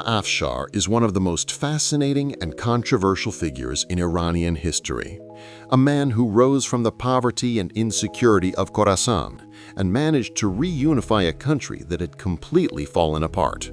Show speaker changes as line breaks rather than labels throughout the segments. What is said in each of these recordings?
Shah Afshar is one of the most fascinating and controversial figures in Iranian history. A man who rose from the poverty and insecurity of Khorasan and managed to reunify a country that had completely fallen apart.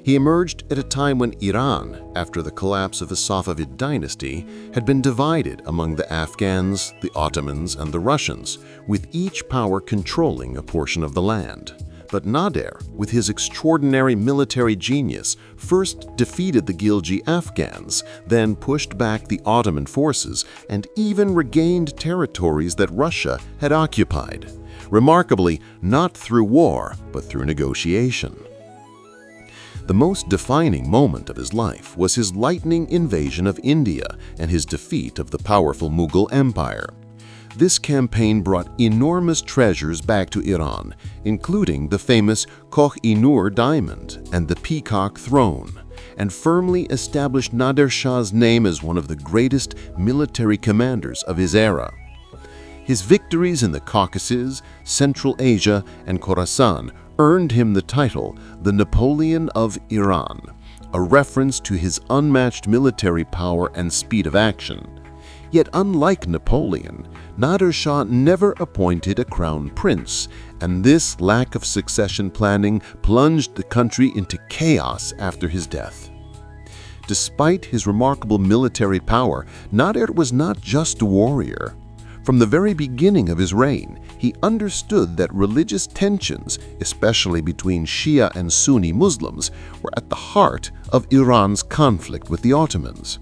He emerged at a time when Iran, after the collapse of the Safavid dynasty, had been divided among the Afghans, the Ottomans, and the Russians, with each power controlling a portion of the land. But Nader, with his extraordinary military genius, first defeated the Gilji Afghans, then pushed back the Ottoman forces, and even regained territories that Russia had occupied. Remarkably, not through war, but through negotiation. The most defining moment of his life was his lightning invasion of India and his defeat of the powerful Mughal Empire. This campaign brought enormous treasures back to Iran, including the famous Koh-i-Noor diamond and the Peacock throne, and firmly established Nader Shah's name as one of the greatest military commanders of his era. His victories in the Caucasus, Central Asia, and Khorasan earned him the title the Napoleon of Iran, a reference to his unmatched military power and speed of action. Yet unlike Napoleon, Nader Shah never appointed a crown prince, and this lack of succession planning plunged the country into chaos after his death. Despite his remarkable military power, Nader was not just a warrior. From the very beginning of his reign, he understood that religious tensions, especially between Shia and Sunni Muslims, were at the heart of Iran's conflict with the Ottomans.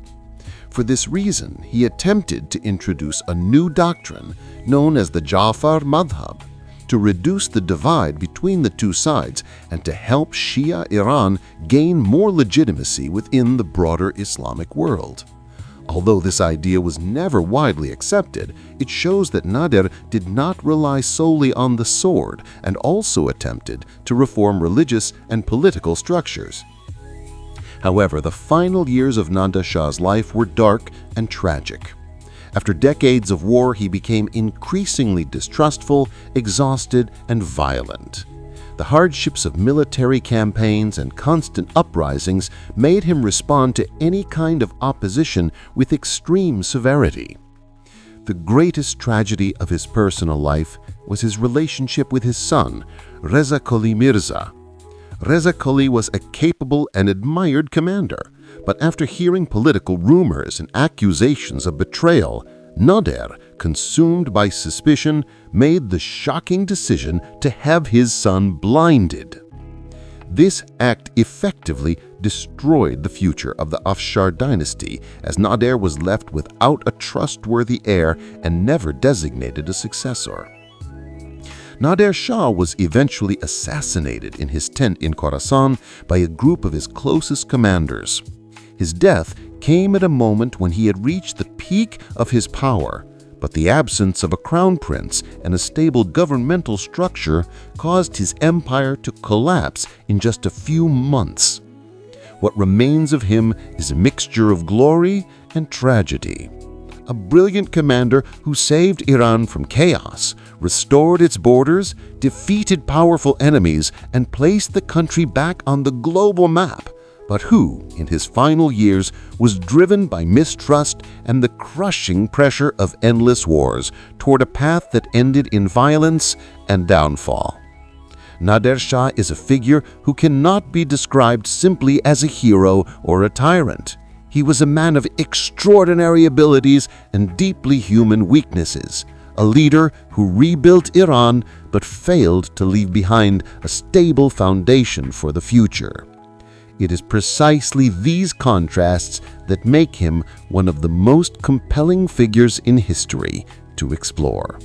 For this reason, he attempted to introduce a new doctrine known as the Ja'far Madhab to reduce the divide between the two sides and to help Shia Iran gain more legitimacy within the broader Islamic world. Although this idea was never widely accepted, it shows that Nader did not rely solely on the sword and also attempted to reform religious and political structures. However, the final years of Nader Shah's life were dark and tragic. After decades of war, he became increasingly distrustful, exhausted, and violent. The hardships of military campaigns and constant uprisings made him respond to any kind of opposition with extreme severity. The greatest tragedy of his personal life was his relationship with his son, Reza Qoli Mirza. Reza Qoli was a capable and admired commander, but after hearing political rumors and accusations of betrayal, Nader, consumed by suspicion, made the shocking decision to have his son blinded. This act effectively destroyed the future of the Afshar dynasty, as Nader was left without a trustworthy heir and never designated a successor. Nader Shah was eventually assassinated in his tent in Khorasan by a group of his closest commanders. His death came at a moment when he had reached the peak of his power, but the absence of a crown prince and a stable governmental structure caused his empire to collapse in just a few months. What remains of him is a mixture of glory and tragedy. A brilliant commander who saved Iran from chaos, restored its borders, defeated powerful enemies, and placed the country back on the global map, but who, in his final years, was driven by mistrust and the crushing pressure of endless wars toward a path that ended in violence and downfall. Nader Shah is a figure who cannot be described simply as a hero or a tyrant. He was a man of extraordinary abilities and deeply human weaknesses, a leader who rebuilt Iran but failed to leave behind a stable foundation for the future. It is precisely these contrasts that make him one of the most compelling figures in history to explore.